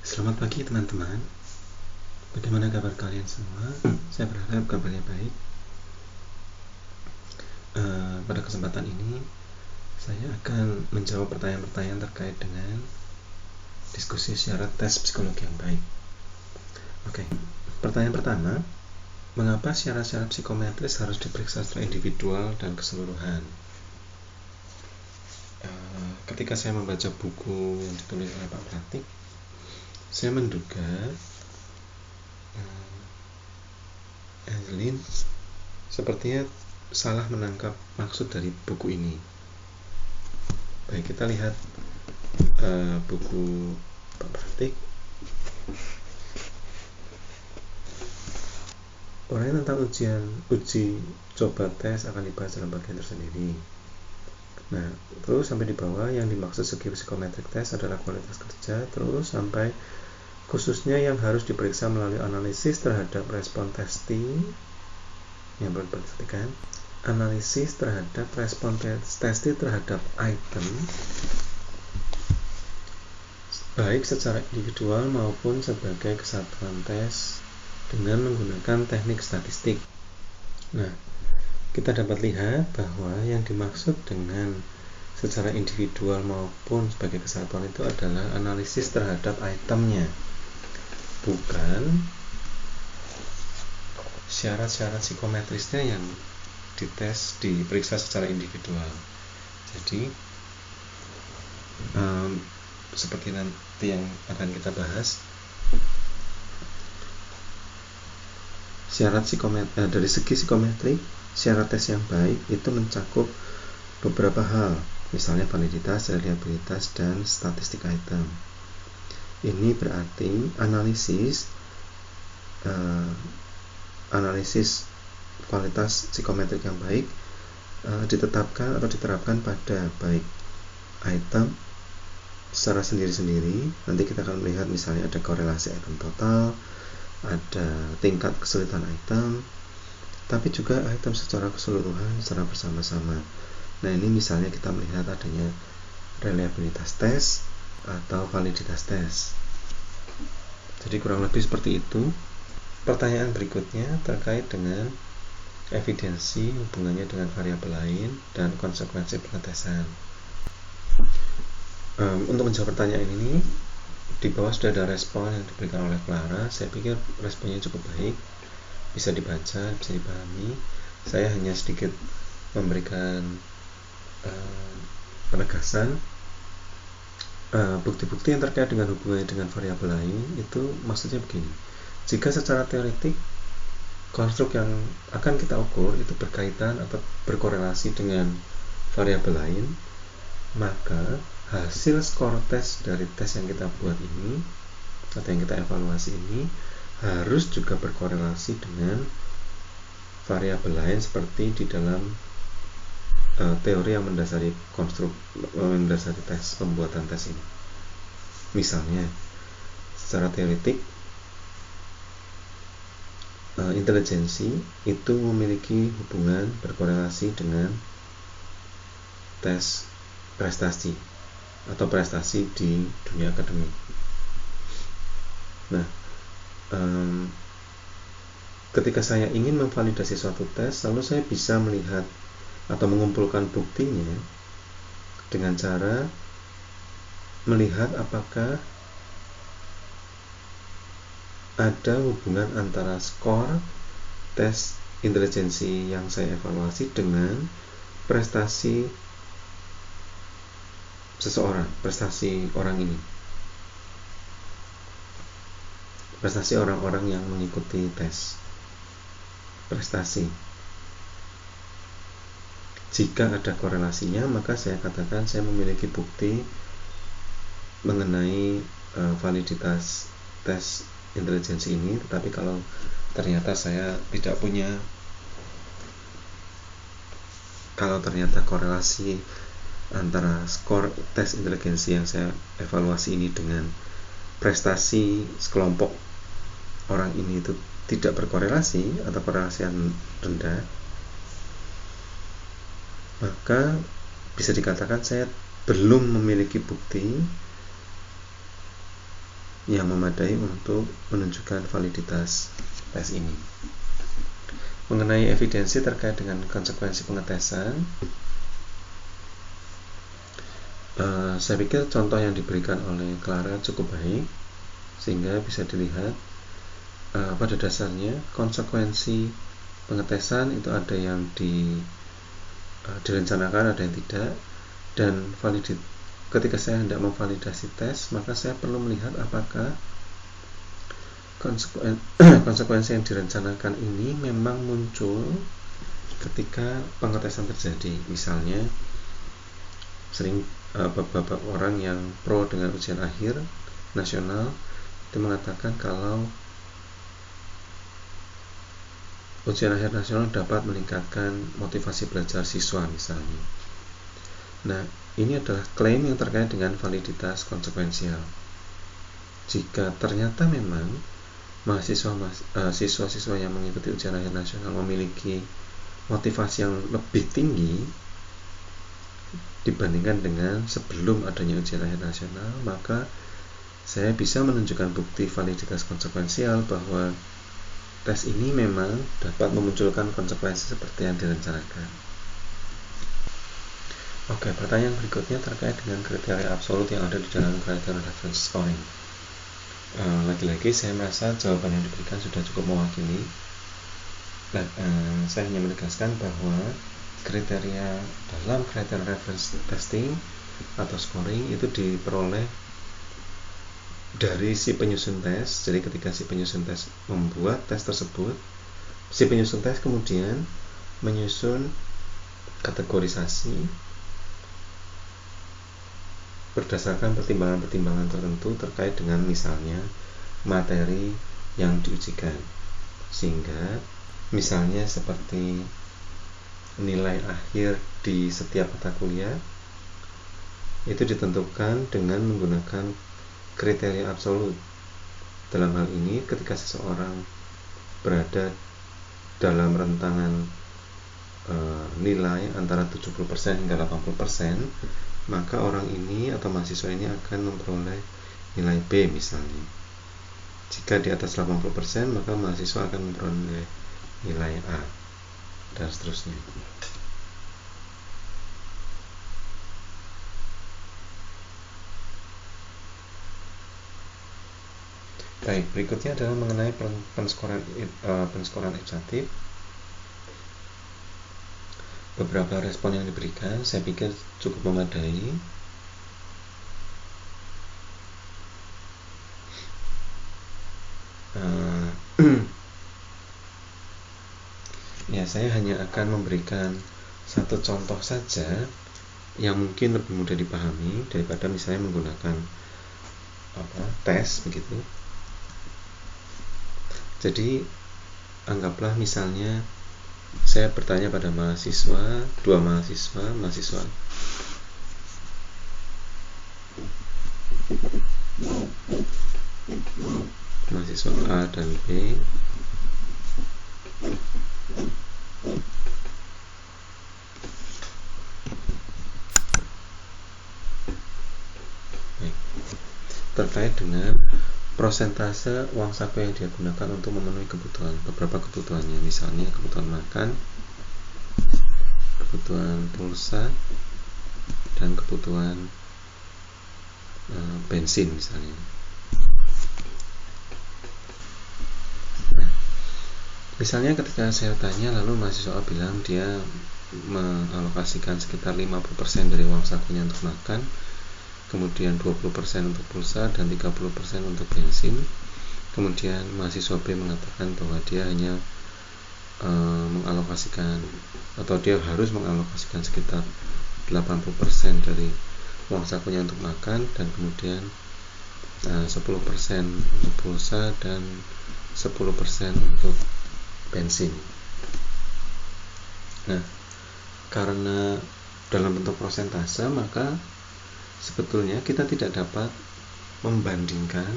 Selamat pagi teman-teman. Bagaimana kabar kalian semua? Saya berharap kabarnya baik. Pada kesempatan ini saya akan menjawab pertanyaan-pertanyaan terkait dengan diskusi syarat tes psikologi yang baik. Oke, pertanyaan pertama, mengapa syarat-syarat psikometris harus diperiksa secara individual dan keseluruhan? Ketika saya membaca buku yang ditulis oleh Pak Pratik, saya menduga Angelin sepertinya salah menangkap maksud dari buku ini. Baik, kita lihat buku Pak Pratik. Uraian tentang uji coba tes akan dibahas dalam bagian tersendiri. Nah, terus sampai di bawah yang dimaksud segi psikometrik tes adalah kualitas kerja, terus sampai khususnya yang harus diperiksa melalui analisis terhadap respon testing. Yang perlu diperhatikan, analisis terhadap respon testing terhadap item baik secara individual maupun sebagai kesatuan tes dengan menggunakan teknik statistik. Nah, kita dapat lihat bahwa yang dimaksud dengan secara individual maupun sebagai kesatuan itu adalah analisis terhadap itemnya, bukan syarat-syarat psikometrisnya yang dites, diperiksa secara individual. Jadi seperti nanti yang akan kita bahas, syarat dari segi psikometrik, syarat tes yang baik itu mencakup beberapa hal, misalnya validitas, reliabilitas, dan statistik item. Ini berarti analisis kualitas psikometrik yang baik ditetapkan atau diterapkan pada baik item secara sendiri-sendiri. Nanti kita akan melihat misalnya ada korelasi item total, ada tingkat kesulitan item, tapi juga item secara keseluruhan secara bersama-sama. Nah, ini misalnya kita melihat adanya reliabilitas tes atau validitas tes. Jadi kurang lebih seperti itu. Pertanyaan berikutnya terkait dengan evidensi hubungannya dengan variabel lain dan konsekuensi pengetesan. Untuk menjawab pertanyaan ini, di bawah sudah ada respon yang diberikan oleh Clara. Saya pikir responnya cukup baik, bisa dibaca, bisa dipahami. Saya hanya sedikit memberikan penegasan. Bukti-bukti yang terkait dengan hubungannya dengan variabel lain itu maksudnya begini: jika secara teoretik konstruk yang akan kita ukur itu berkaitan atau berkorelasi dengan variabel lain, maka hasil skor tes dari tes yang kita buat ini atau yang kita evaluasi ini harus juga berkorelasi dengan variabel lain seperti di dalam teori yang mendasari tes, pembuatan tes ini. Misalnya, secara teoretik intelijensi itu memiliki hubungan berkorelasi dengan tes prestasi atau prestasi di dunia akademik. Nah, ketika saya ingin memvalidasi suatu tes, lalu saya bisa melihat atau mengumpulkan buktinya dengan cara melihat apakah ada hubungan antara skor tes intelijensi yang saya evaluasi dengan prestasi seseorang, prestasi orang ini, prestasi orang-orang yang mengikuti tes prestasi. Jika ada korelasinya, maka saya katakan saya memiliki bukti mengenai validitas tes intelijensi ini. Tetapi kalau ternyata saya tidak punya, kalau ternyata korelasi antara skor tes intelijensi yang saya evaluasi ini dengan prestasi sekelompok orang ini itu tidak berkorelasi atau korelasi yang rendah, maka bisa dikatakan saya belum memiliki bukti yang memadai untuk menunjukkan validitas tes ini. Mengenai evidensi terkait dengan konsekuensi pengetesan, saya pikir contoh yang diberikan oleh Clara cukup baik, sehingga bisa dilihat pada dasarnya konsekuensi pengetesan itu ada yang direncanakan, ada yang tidak, dan ketika saya hendak memvalidasi tes, maka saya perlu melihat apakah konsekuensi yang direncanakan ini memang muncul ketika pengetesan terjadi. Misalnya, sering beberapa orang yang pro dengan ujian akhir nasional itu mengatakan kalau ujian akhir nasional dapat meningkatkan motivasi belajar siswa misalnya. Nah, ini adalah klaim yang terkait dengan validitas konsekuensial. Jika ternyata memang siswa-siswa yang mengikuti ujian akhir nasional memiliki motivasi yang lebih tinggi dibandingkan dengan sebelum adanya ujian akhir nasional, maka saya bisa menunjukkan bukti validitas konsekuensial bahwa tes ini memang dapat memunculkan konsekuensi seperti yang direncanakan. Oke, pertanyaan berikutnya terkait dengan kriteria absolut yang ada di dalam kriteria reference scoring. Lagi-lagi saya merasa jawaban yang diberikan sudah cukup mewakili. Saya hanya menegaskan bahwa kriteria dalam kriteria reference testing atau scoring itu diperoleh dari si penyusun tes. Jadi ketika si penyusun tes membuat tes tersebut, si penyusun tes kemudian menyusun kategorisasi berdasarkan pertimbangan-pertimbangan tertentu terkait dengan misalnya materi yang diujikan, sehingga misalnya seperti nilai akhir di setiap mata kuliah itu ditentukan dengan menggunakan kriteria absolut. Dalam hal ini, ketika seseorang berada dalam rentangan nilai antara 70% hingga 80%, maka orang ini atau mahasiswa ini akan memperoleh nilai B misalnya. Jika di atas 80%, maka mahasiswa akan memperoleh nilai A, dan seterusnya. Baik, berikutnya adalah mengenai penskoran ejektif. Beberapa respon yang diberikan saya pikir cukup memadai. Ya, saya hanya akan memberikan satu contoh saja yang mungkin lebih mudah dipahami daripada misalnya menggunakan tes begitu. Jadi anggaplah misalnya saya bertanya pada dua mahasiswa A dan B. Terkait dengan prosentase uang saku yang dia gunakan untuk memenuhi beberapa kebutuhannya, misalnya kebutuhan makan, kebutuhan pulsa, dan kebutuhan bensin misalnya. Misalnya ketika saya tanya, lalu mahasiswa A bilang dia mengalokasikan sekitar 50% dari uang sakunya untuk makan, kemudian 20% untuk pulsa, dan 30% untuk bensin. Kemudian mahasiswa B mengatakan bahwa dia hanya mengalokasikan, atau dia harus mengalokasikan sekitar 80% dari uang sakunya untuk makan, dan kemudian 10% untuk pulsa dan 10% untuk bensin. Nah, karena dalam bentuk prosentase, maka sebetulnya kita tidak dapat membandingkan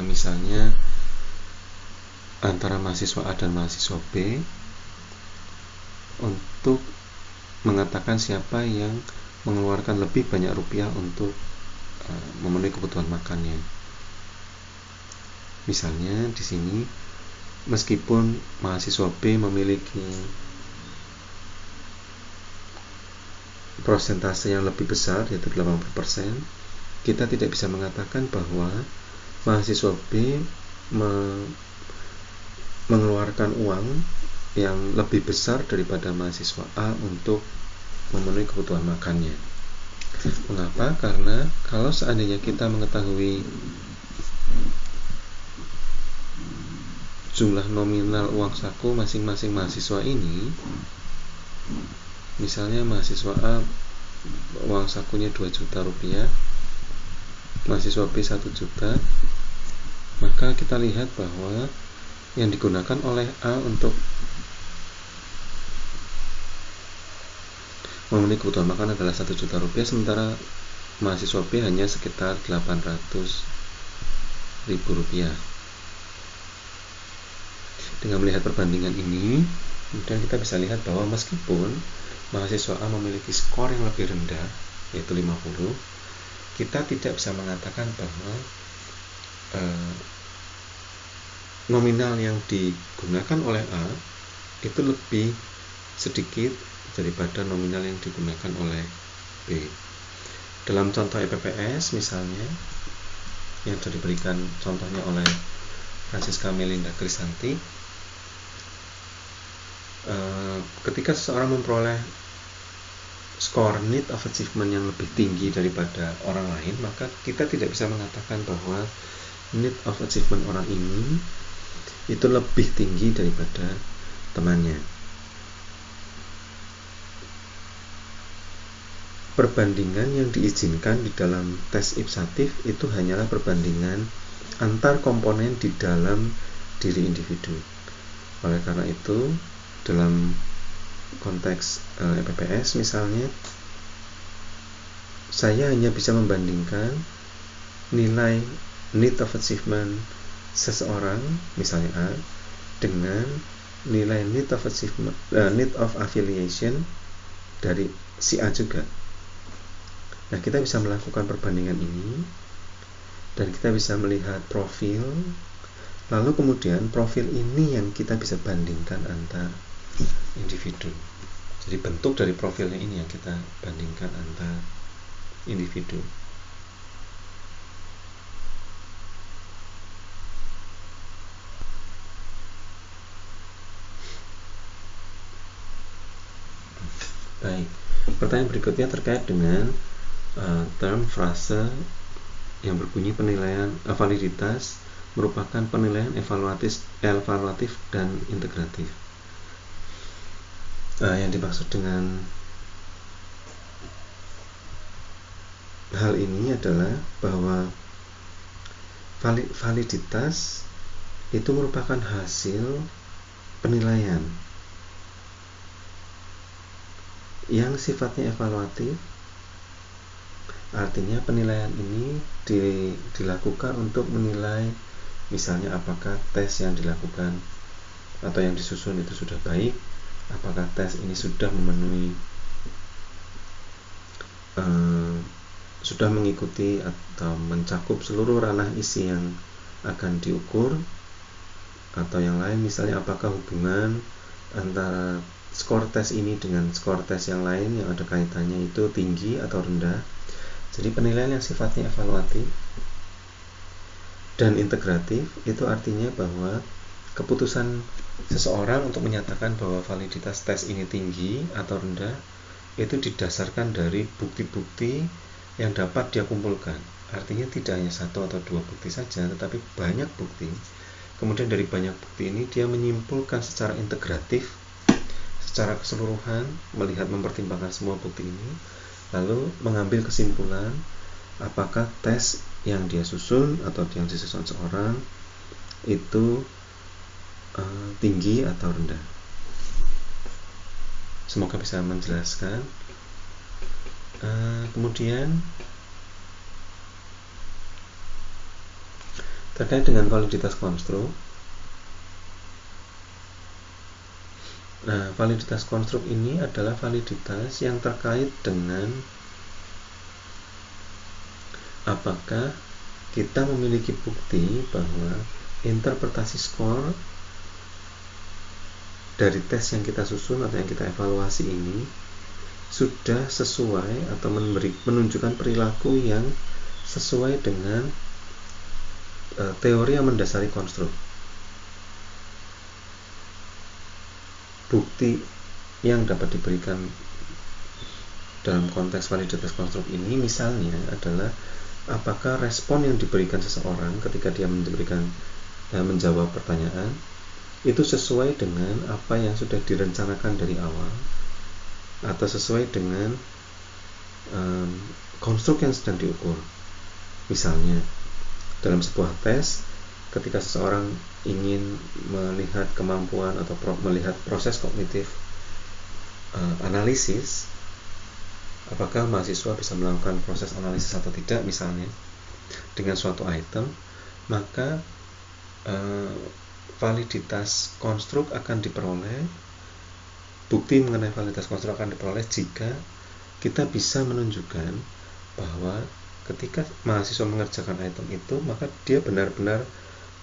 misalnya antara mahasiswa A dan mahasiswa B untuk mengatakan siapa yang mengeluarkan lebih banyak rupiah untuk memenuhi kebutuhan makannya. Misalnya di sini meskipun mahasiswa B memiliki persentase yang lebih besar yaitu 80%, kita tidak bisa mengatakan bahwa mahasiswa B mengeluarkan uang yang lebih besar daripada mahasiswa A untuk memenuhi kebutuhan makannya. Mengapa? Karena kalau seandainya kita mengetahui jumlah nominal uang saku masing-masing mahasiswa ini, misalnya mahasiswa A uang sakunya 2 juta rupiah, mahasiswa B 1 juta, maka kita lihat bahwa yang digunakan oleh A untuk memenuhi kebutuhan makan adalah 1 juta rupiah, sementara mahasiswa B hanya sekitar 800.000 rupiah. Dengan melihat perbandingan ini, kemudian kita bisa lihat bahwa meskipun mahasiswa A memiliki skor yang lebih rendah, yaitu 50, kita tidak bisa mengatakan bahwa nominal yang digunakan oleh A itu lebih sedikit daripada nominal yang digunakan oleh B. Dalam contoh EPPS misalnya, yang sudah diberikan contohnya oleh Francisca Melinda Krisanti, ketika seseorang memperoleh skor need of achievement yang lebih tinggi daripada orang lain, maka kita tidak bisa mengatakan bahwa need of achievement orang ini itu lebih tinggi daripada temannya. Perbandingan yang diizinkan di dalam tes ipsatif itu hanyalah perbandingan antar komponen di dalam diri individu. Oleh karena itu, dalam konteks EPPS misalnya, saya hanya bisa membandingkan nilai need of achievement seseorang, misalnya A, dengan nilai need of achievement, need of affiliation dari si A juga. Nah, kita bisa melakukan perbandingan ini dan kita bisa melihat profil, lalu kemudian profil ini yang kita bisa bandingkan antar individu. Jadi bentuk dari profilnya ini yang kita bandingkan antar individu. Baik, pertanyaan berikutnya terkait dengan term frase yang berbunyi penilaian validitas merupakan penilaian evaluatif dan integratif. Yang dimaksud dengan hal ini adalah bahwa validitas itu merupakan hasil penilaian yang sifatnya evaluatif. Artinya penilaian ini dilakukan untuk menilai misalnya apakah tes yang dilakukan atau yang disusun itu sudah baik, apakah tes ini sudah memenuhi sudah mengikuti atau mencakup seluruh ranah isi yang akan diukur, atau yang lain misalnya apakah hubungan antara skor tes ini dengan skor tes yang lain yang ada kaitannya itu tinggi atau rendah. Jadi penilaian yang sifatnya evaluatif dan integratif itu artinya bahwa keputusan seseorang untuk menyatakan bahwa validitas tes ini tinggi atau rendah itu didasarkan dari bukti-bukti yang dapat dia kumpulkan. Artinya tidak hanya satu atau dua bukti saja, tetapi banyak bukti. Kemudian dari banyak bukti ini dia menyimpulkan secara integratif, secara keseluruhan, melihat mempertimbangkan semua bukti ini, lalu mengambil kesimpulan apakah tes yang dia susun atau yang disusun seorang itu tinggi atau rendah. Semoga bisa menjelaskan. Kemudian terkait dengan validitas konstruk. Nah, validitas konstruk ini adalah validitas yang terkait dengan apakah kita memiliki bukti bahwa interpretasi skor dari tes yang kita susun atau yang kita evaluasi ini sudah sesuai atau menunjukkan perilaku yang sesuai dengan teori yang mendasari konstruk. Bukti yang dapat diberikan dalam konteks validitas konstruk ini misalnya adalah apakah respon yang diberikan seseorang ketika dia menjawab pertanyaan itu sesuai dengan apa yang sudah direncanakan dari awal atau sesuai dengan konstruk yang sedang diukur. Misalnya dalam sebuah tes, ketika seseorang ingin melihat kemampuan atau melihat proses kognitif analisis, apakah mahasiswa bisa melakukan proses analisis atau tidak misalnya dengan suatu item, maka validitas konstruk akan diperoleh, bukti mengenai validitas konstruk akan diperoleh jika kita bisa menunjukkan bahwa ketika mahasiswa mengerjakan item itu, maka dia benar-benar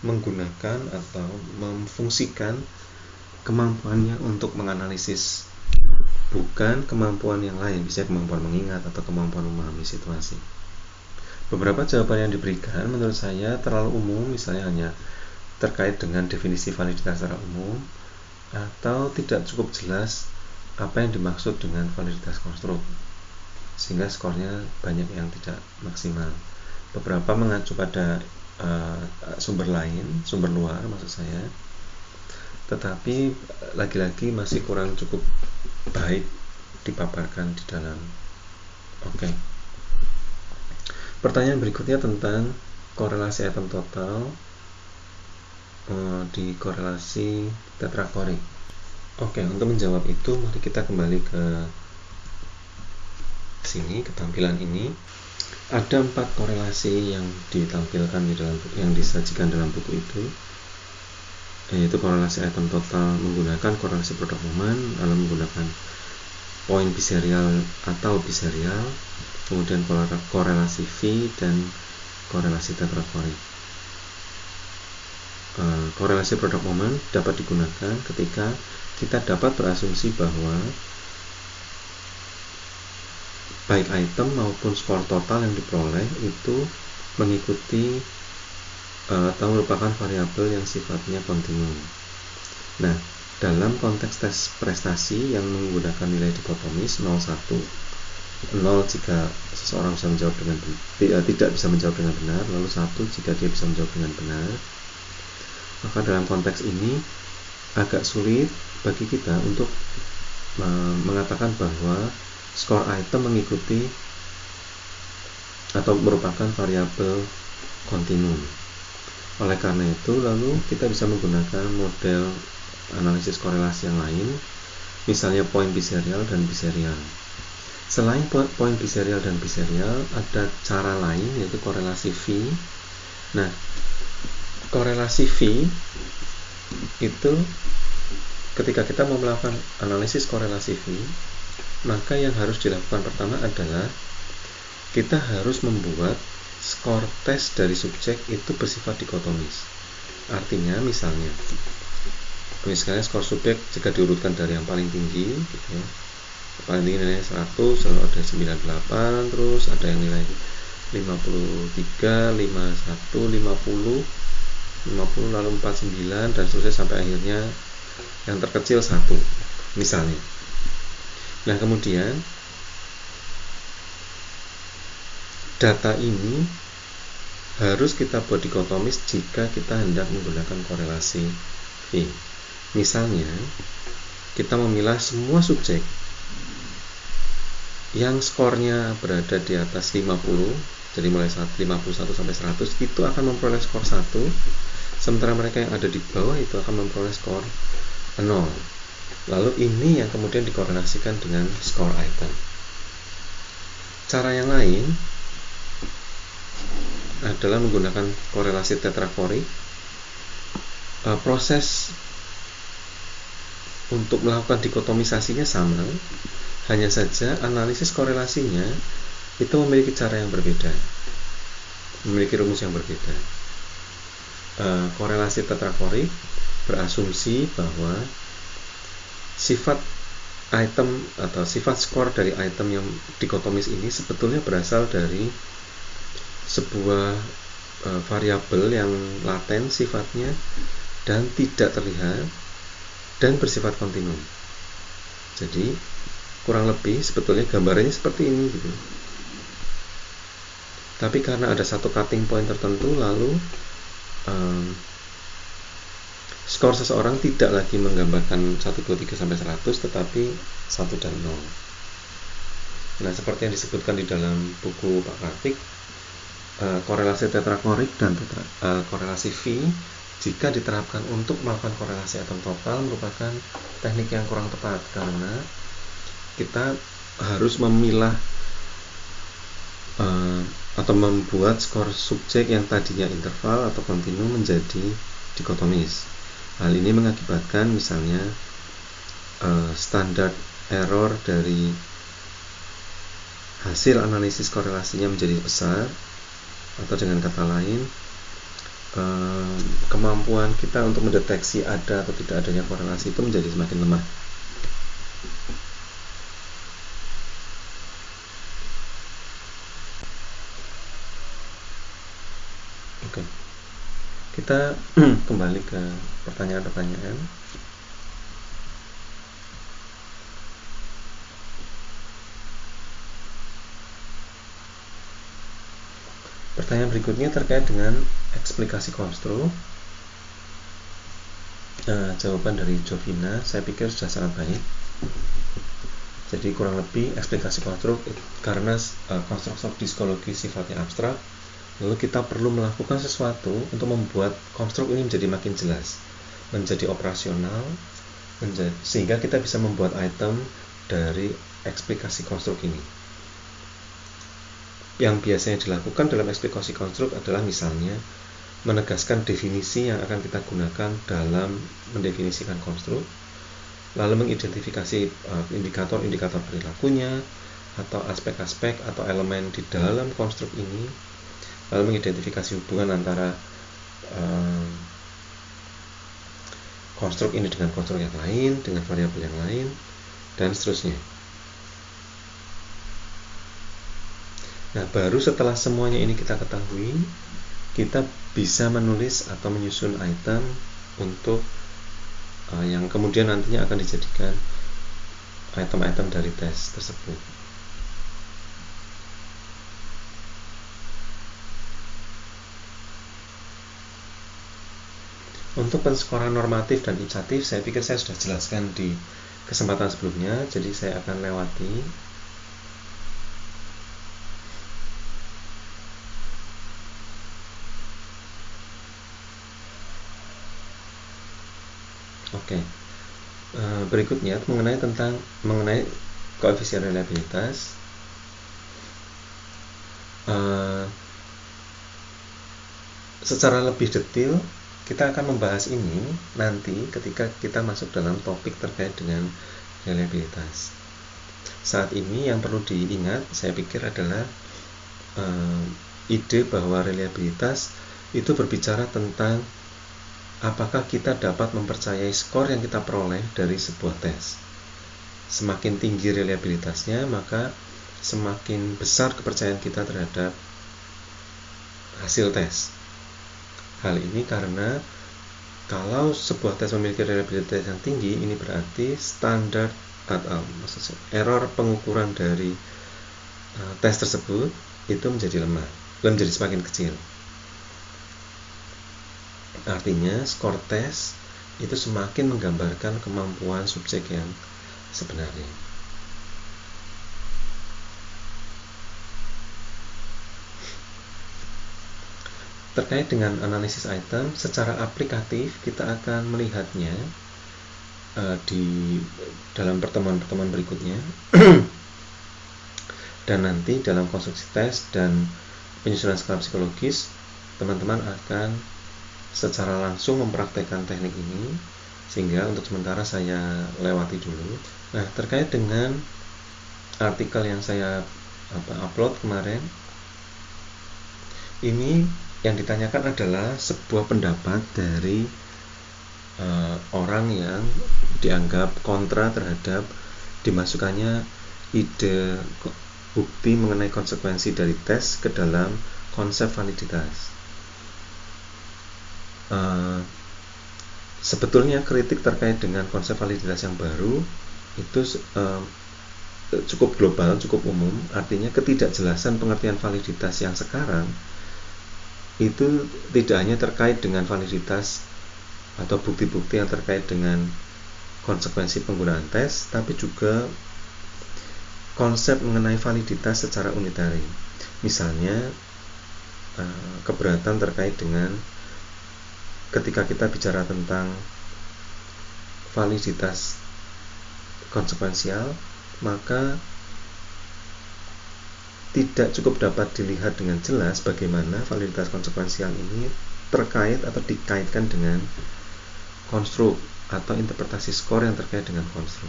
menggunakan atau memfungsikan kemampuannya untuk menganalisis, bukan kemampuan yang lain, misalnya kemampuan mengingat atau kemampuan memahami situasi. Beberapa jawaban yang diberikan menurut saya terlalu umum, misalnya hanya terkait dengan definisi validitas secara umum, atau tidak cukup jelas apa yang dimaksud dengan validitas konstruk, sehingga skornya banyak yang tidak maksimal. Beberapa mengacu pada sumber lain, sumber luar maksud saya, tetapi lagi-lagi masih kurang cukup baik dipaparkan di dalam. Oke. Pertanyaan berikutnya tentang korelasi item total di korelasi tetrakorik. Oke, untuk menjawab itu mari kita kembali ke sini, ke tampilan ini. Ada 4 korelasi yang ditampilkan di dalam yang disajikan dalam buku itu, yaitu korelasi item total menggunakan korelasi produk momen, lalu menggunakan poin biserial atau biserial, kemudian korelasi V dan korelasi tetrakorik. Korelasi produk momen dapat digunakan ketika kita dapat berasumsi bahwa baik item maupun skor total yang diperoleh itu mengikuti atau merupakan variabel yang sifatnya kontinum. Nah, dalam konteks tes prestasi yang menggunakan nilai dikotomis 0, 1, 0 jika seseorang bisa menjawab dengan tidak bisa menjawab dengan benar, lalu 1 jika dia bisa menjawab dengan benar, maka dalam konteks ini agak sulit bagi kita untuk mengatakan bahwa skor item mengikuti atau merupakan variabel kontinum. Oleh karena itu, lalu kita bisa menggunakan model analisis korelasi yang lain, misalnya poin biserial dan biserial. Selain poin biserial dan biserial, ada cara lain, yaitu korelasi V. Nah, korelasi V itu ketika kita mau melakukan analisis korelasi V, maka yang harus dilakukan pertama adalah kita harus membuat skor tes dari subjek itu bersifat dikotomis. Artinya misalnya skor subjek jika diurutkan dari yang paling tinggi gitu ya, paling tinggi nilai 100, lalu ada 98, terus ada yang nilai 53, 51, 50, lalu 49 dan seterusnya sampai akhirnya yang terkecil 1 misalnya. Nah, kemudian data ini harus kita buat dikotomis jika kita hendak menggunakan korelasi V. Misalnya, kita memilah semua subjek yang skornya berada di atas 50, jadi mulai 51 sampai 100, itu akan memperoleh skor 1, sementara mereka yang ada di bawah itu akan memperoleh skor 0. Lalu ini yang kemudian dikorelasikan dengan skor item. Cara yang lain adalah menggunakan korelasi tetrakorik. Proses untuk melakukan dikotomisasinya sama, hanya saja analisis korelasinya itu memiliki cara yang berbeda. memiliki rumus yang berbeda. Korelasi tetrakorik berasumsi bahwa sifat item atau sifat skor dari item yang dikotomis ini sebetulnya berasal dari sebuah variabel yang laten sifatnya dan tidak terlihat dan bersifat kontinum. Jadi kurang lebih sebetulnya gambarannya seperti ini gitu. Tapi karena ada satu cutting point tertentu, lalu skor seseorang tidak lagi menggambarkan 1, 2, 3 sampai 100, tetapi 1 dan 0. Nah, seperti yang disebutkan di dalam buku Pak Pratik, korelasi tetrakorik dan korelasi V jika diterapkan untuk melakukan korelasi atom total merupakan teknik yang kurang tepat, karena kita harus memilah atau membuat skor subjek yang tadinya interval atau kontinum menjadi dikotomis. Hal ini mengakibatkan misalnya standar error dari hasil analisis korelasinya menjadi besar, atau dengan kata lain kemampuan kita untuk mendeteksi ada atau tidak adanya korelasi itu menjadi semakin lemah. Oke. Kita kembali ke pertanyaan-pertanyaan. Pertanyaan berikutnya terkait dengan eksplikasi konstruk. Jawaban dari Jovina saya pikir sudah sangat baik. Jadi kurang lebih eksplikasi konstruk karena konstruk psikologi sifatnya abstrak, lalu kita perlu melakukan sesuatu untuk membuat konstruk ini menjadi makin jelas, menjadi operasional, sehingga kita bisa membuat item dari eksplikasi konstruk ini. Yang biasanya dilakukan dalam eksplikasi konstruk adalah misalnya menegaskan definisi yang akan kita gunakan dalam mendefinisikan konstruk, lalu mengidentifikasi indikator-indikator perilakunya atau aspek-aspek atau elemen di dalam konstruk ini, lalu mengidentifikasi hubungan antara konstruk ini dengan konstruk yang lain, dengan variabel yang lain, dan seterusnya. Nah, baru setelah semuanya ini kita ketahui, kita bisa menulis atau menyusun item untuk yang kemudian nantinya akan dijadikan item-item dari tes tersebut. Untuk penskoran normatif dan inisiatif, saya pikir saya sudah jelaskan di kesempatan sebelumnya, jadi saya akan lewati. Oke. Berikutnya mengenai koefisien reliabilitas. Secara lebih detail kita akan membahas ini nanti ketika kita masuk dalam topik terkait dengan reliabilitas. Saat ini yang perlu diingat, saya pikir adalah ide bahwa reliabilitas itu berbicara tentang apakah kita dapat mempercayai skor yang kita peroleh dari sebuah tes. Semakin tinggi reliabilitasnya, maka semakin besar kepercayaan kita terhadap hasil tes. Hal ini karena kalau sebuah tes memiliki reliabilitas yang tinggi, ini berarti standar atau error pengukuran dari tes tersebut itu menjadi lemah, menjadi semakin kecil. Artinya skor tes itu semakin menggambarkan kemampuan subjek yang sebenarnya. Terkait dengan analisis item, secara aplikatif kita akan melihatnya di dalam pertemuan-pertemuan berikutnya. Dan nanti dalam konstruksi tes dan penyusunan skala psikologis, teman-teman akan secara langsung mempraktekkan teknik ini, sehingga untuk sementara saya lewati dulu. Nah, terkait dengan artikel yang saya upload kemarin, Ini yang ditanyakan adalah sebuah pendapat dari orang yang dianggap kontra terhadap dimasukkannya ide bukti mengenai konsekuensi dari tes ke dalam konsep validitas. Sebetulnya kritik terkait dengan konsep validitas yang baru itu cukup global, cukup umum. Artinya ketidakjelasan pengertian validitas yang sekarang itu tidak hanya terkait dengan validitas atau bukti-bukti yang terkait dengan konsekuensi penggunaan tes, tapi juga konsep mengenai validitas secara unitary. Misalnya keberatan terkait dengan ketika kita bicara tentang validitas konsekuensial, maka tidak cukup dapat dilihat dengan jelas bagaimana validitas konsekuensial ini terkait atau dikaitkan dengan konstruk atau interpretasi skor yang terkait dengan konstruk.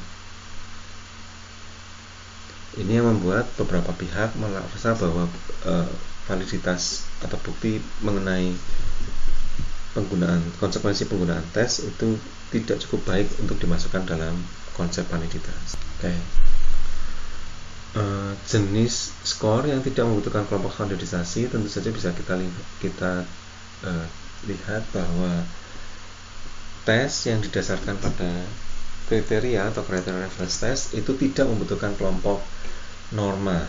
Ini yang membuat beberapa pihak merasa bahwa validitas atau bukti mengenai konsekuensi penggunaan tes itu tidak cukup baik untuk dimasukkan dalam konsep validitas. Jenis skor yang tidak membutuhkan kelompok standarisasi tentu saja bisa kita lihat bahwa tes yang didasarkan pada kriteria atau criteria reference test itu tidak membutuhkan kelompok norma.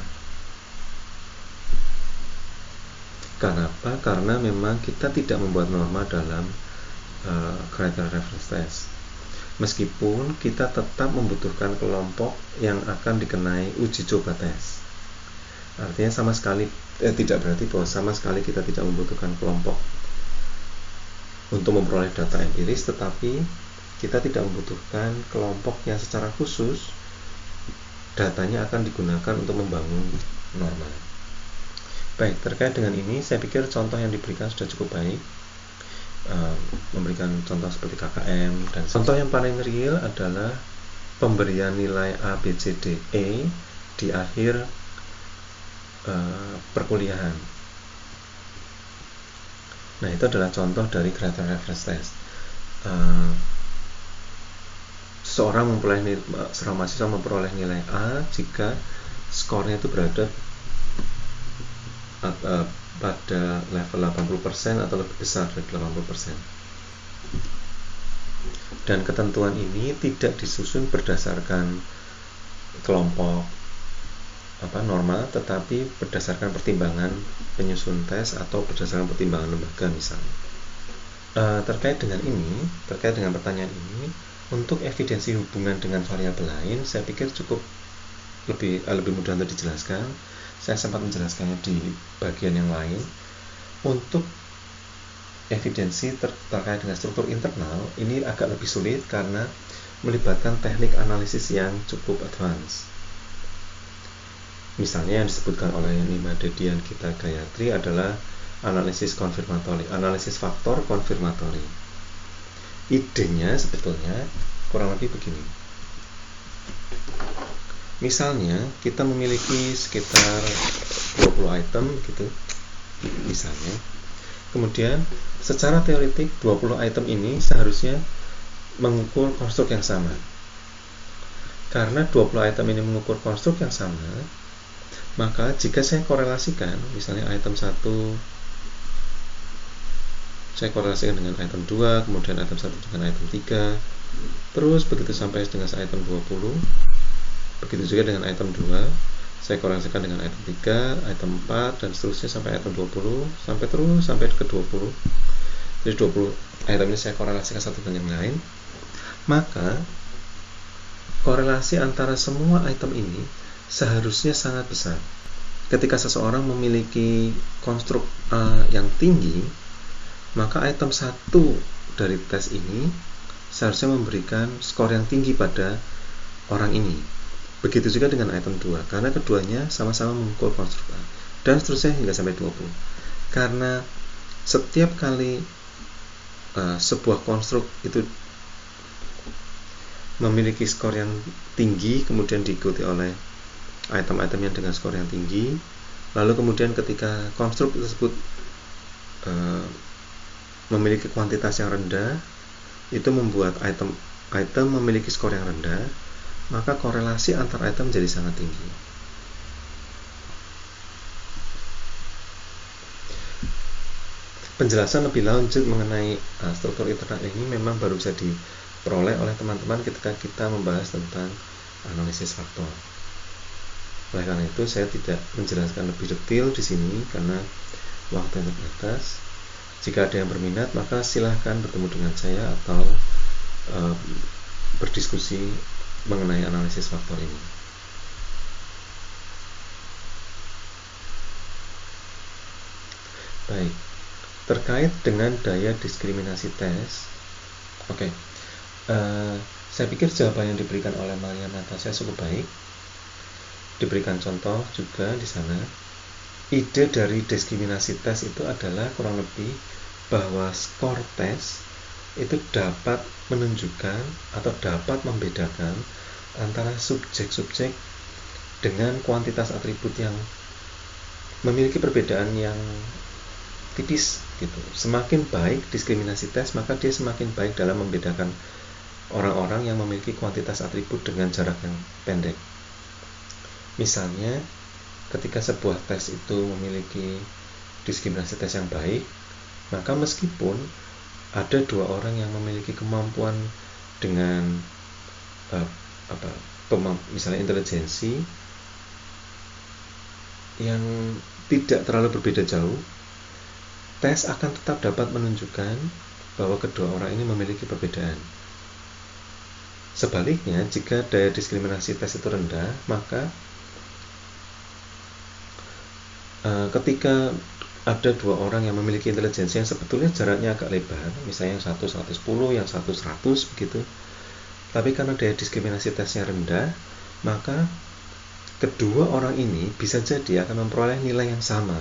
Kenapa? Karena memang kita tidak membuat norma dalam criteria reference test. Meskipun kita tetap membutuhkan kelompok yang akan dikenai uji coba tes. Artinya sama sekali tidak berarti bahwa sama sekali kita tidak membutuhkan kelompok untuk memperoleh data empiris, tetapi kita tidak membutuhkan kelompok yang secara khusus datanya akan digunakan untuk membangun norma. Baik, terkait dengan ini saya pikir contoh yang diberikan sudah cukup baik, memberikan contoh seperti KKM, dan contoh yang paling real adalah pemberian nilai A, B, C, D, E di akhir perkuliahan. Nah, itu adalah contoh dari criteria reference test. Seorang mahasiswa memperoleh nilai A jika skornya itu berada pada level 80% atau lebih besar dari 80%. Dan ketentuan ini tidak disusun berdasarkan kelompok norma, tetapi berdasarkan pertimbangan penyusun tes atau berdasarkan pertimbangan lembaga misalnya. Terkait dengan pertanyaan ini, untuk evidensi hubungan dengan variabel lain, saya pikir cukup lebih mudah untuk dijelaskan. Saya sempat menjelaskannya di bagian yang lain. Untuk evidensi terkait dengan struktur internal, ini agak lebih sulit karena melibatkan teknik analisis yang cukup advance. Misalnya yang disebutkan oleh Nima Dedian Gita Gayatri adalah analisis konfirmatori, analisis faktor konfirmatori. Idenya sebetulnya kurang lebih begini. Misalnya kita memiliki sekitar 20 item gitu, misalnya. Kemudian secara teoretik 20 item ini seharusnya mengukur konstruk yang sama. Karena 20 item ini mengukur konstruk yang sama, maka jika saya korelasikan, misalnya item 1 saya korelasikan dengan item 2, kemudian item 1 dengan item 3, terus begitu sampai dengan item 20, begitu juga dengan item 2 saya korelasikan dengan item 3, item 4, dan seterusnya sampai item 20, sampai ke 20. Jadi 20 item ini saya korelasikan satu dengan yang lain, maka korelasi antara semua item ini seharusnya sangat besar. Ketika seseorang memiliki konstruk A yang tinggi, maka item 1 dari tes ini seharusnya memberikan skor yang tinggi pada orang ini. Begitu juga dengan item 2, karena keduanya sama-sama mengukur konstruk A, dan seterusnya hingga sampai 20. Karena setiap kali sebuah konstruk itu memiliki skor yang tinggi, kemudian diikuti oleh item-item yang dengan skor yang tinggi, lalu kemudian ketika konstruk tersebut memiliki kuantitas yang rendah, itu membuat item memiliki skor yang rendah, maka korelasi antar item jadi sangat tinggi. Penjelasan lebih lanjut mengenai struktur internal ini memang baru bisa diperoleh oleh teman-teman ketika kita membahas tentang analisis faktor. Oleh karena itu saya tidak menjelaskan lebih detail di sini karena waktu yang terbatas. Jika ada yang berminat, maka silahkan bertemu dengan saya atau berdiskusi mengenai analisis faktor ini. Baik, terkait dengan daya diskriminasi tes, saya pikir jawaban yang diberikan oleh Maria Natasha cukup baik. Diberikan contoh juga di sana. Ide dari diskriminasi tes itu adalah kurang lebih bahwa skor tes itu dapat menunjukkan atau dapat membedakan antara subjek-subjek dengan kuantitas atribut yang memiliki perbedaan yang tipis gitu. Semakin baik diskriminasi tes, maka dia semakin baik dalam membedakan orang-orang yang memiliki kuantitas atribut dengan jarak yang pendek. Misalnya, ketika sebuah tes itu memiliki diskriminasi tes yang baik, maka meskipun ada dua orang yang memiliki kemampuan dengan misalnya intelijensi yang tidak terlalu berbeda jauh, tes akan tetap dapat menunjukkan bahwa kedua orang ini memiliki perbedaan. Sebaliknya, jika daya diskriminasi tes itu rendah, maka ketika ada dua orang yang memiliki intelijensi yang sebetulnya jaraknya agak lebar, misalnya yang satu 110, yang satu 100 begitu, tapi karena daya diskriminasi tesnya rendah, maka kedua orang ini bisa jadi akan memperoleh nilai yang sama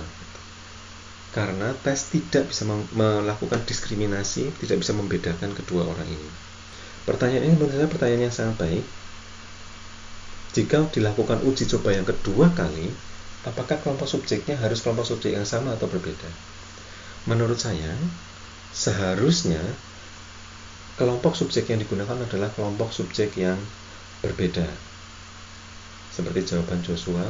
karena tes tidak bisa melakukan diskriminasi, tidak bisa membedakan kedua orang ini. Pertanyaan ini menurut saya pertanyaan yang sangat baik. Jika dilakukan uji coba yang kedua kali, apakah kelompok subjeknya harus kelompok subjek yang sama atau berbeda? Menurut saya, seharusnya kelompok subjek yang digunakan adalah kelompok subjek yang berbeda. Seperti jawaban Joshua,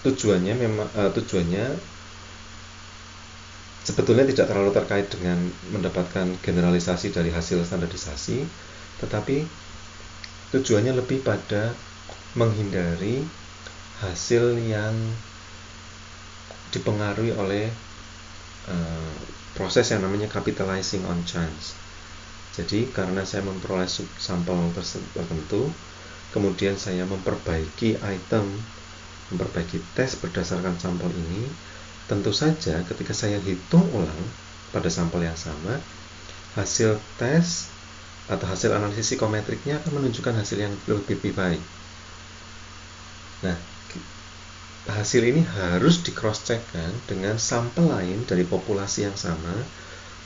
tujuannya sebetulnya tidak terlalu terkait dengan mendapatkan generalisasi dari hasil standarisasi, tetapi tujuannya lebih pada menghindari hasil yang dipengaruhi oleh proses yang namanya capitalizing on chance. Jadi karena saya memperoleh sampel tertentu, kemudian saya memperbaiki tes berdasarkan sampel ini, tentu saja ketika saya hitung ulang pada sampel yang sama, hasil tes atau hasil analisis psikometriknya akan menunjukkan hasil yang lebih baik. Nah, hasil ini harus di cross check-kan dengan sampel lain dari populasi yang sama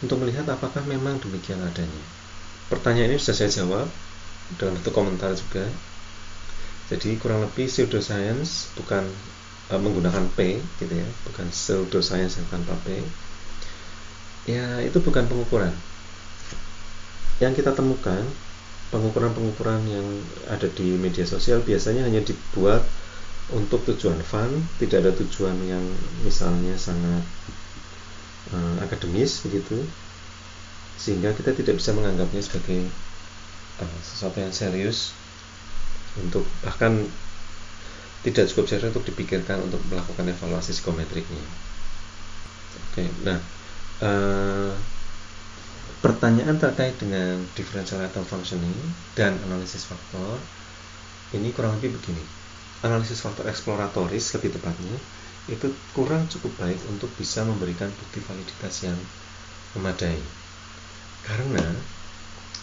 untuk melihat apakah memang demikian adanya. Pertanyaan ini sudah saya jawab dalam satu komentar juga. Jadi kurang lebih pseudoscience bukan menggunakan P gitu ya, bukan pseudoscience yang tanpa P. Ya, itu bukan pengukuran. Yang kita temukan, pengukuran-pengukuran yang ada di media sosial biasanya hanya dibuat untuk tujuan fun, tidak ada tujuan yang misalnya sangat akademis begitu, sehingga kita tidak bisa menganggapnya sebagai sesuatu yang serius, untuk bahkan tidak cukup serius untuk dipikirkan untuk melakukan evaluasi psikometriknya. Oke, nah pertanyaan terkait dengan differential item functioning dan analisis faktor ini kurang lebih begini. Analisis faktor eksploratoris lebih tepatnya itu kurang cukup baik untuk bisa memberikan bukti validitas yang memadai, karena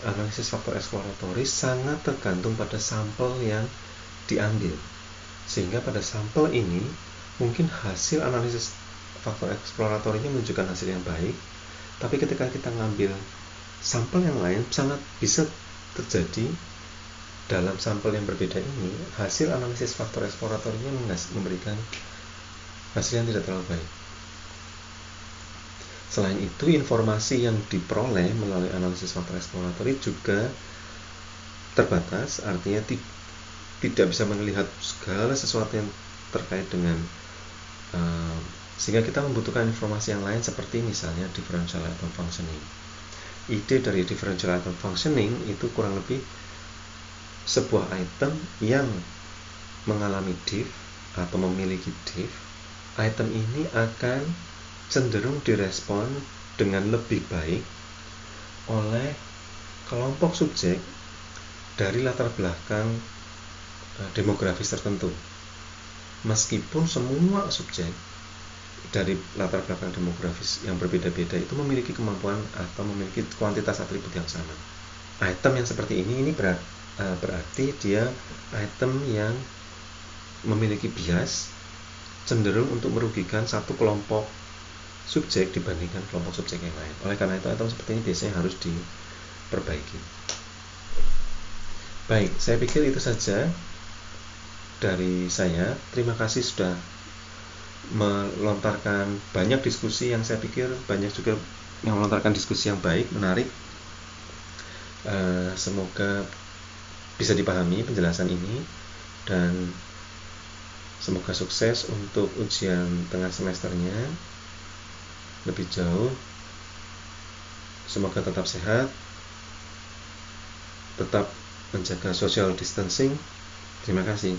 analisis faktor eksploratoris sangat tergantung pada sampel yang diambil, sehingga pada sampel ini mungkin hasil analisis faktor eksploratorinya menunjukkan hasil yang baik, tapi ketika kita ngambil sampel yang lain, sangat bisa terjadi dalam sampel yang berbeda ini hasil analisis faktor eksploratorinya memberikan hasilnya tidak terlalu baik. Selain itu, informasi yang diperoleh melalui analisis faktor eksploratory juga terbatas, artinya tidak bisa melihat segala sesuatu yang terkait dengan sehingga kita membutuhkan informasi yang lain seperti misalnya differential atom functioning. Ide dari differential atom functioning itu kurang lebih sebuah item yang mengalami diff atau memiliki diff. Item ini akan cenderung direspon dengan lebih baik oleh kelompok subjek dari latar belakang demografis tertentu. Meskipun semua subjek dari latar belakang demografis yang berbeda-beda itu memiliki kemampuan atau memiliki kuantitas atribut yang sama. Item yang seperti ini berarti dia item yang memiliki bias cenderung untuk merugikan satu kelompok subjek dibandingkan kelompok subjek yang lain. Oleh karena itu, item seperti ini biasanya harus diperbaiki. Baik, saya pikir itu saja dari saya. Terima kasih sudah melontarkan banyak diskusi yang saya pikir banyak juga yang melontarkan diskusi yang baik, menarik. Semoga bisa dipahami penjelasan ini dan semoga sukses untuk ujian tengah semesternya lebih jauh. Semoga tetap sehat, tetap menjaga social distancing. Terima kasih.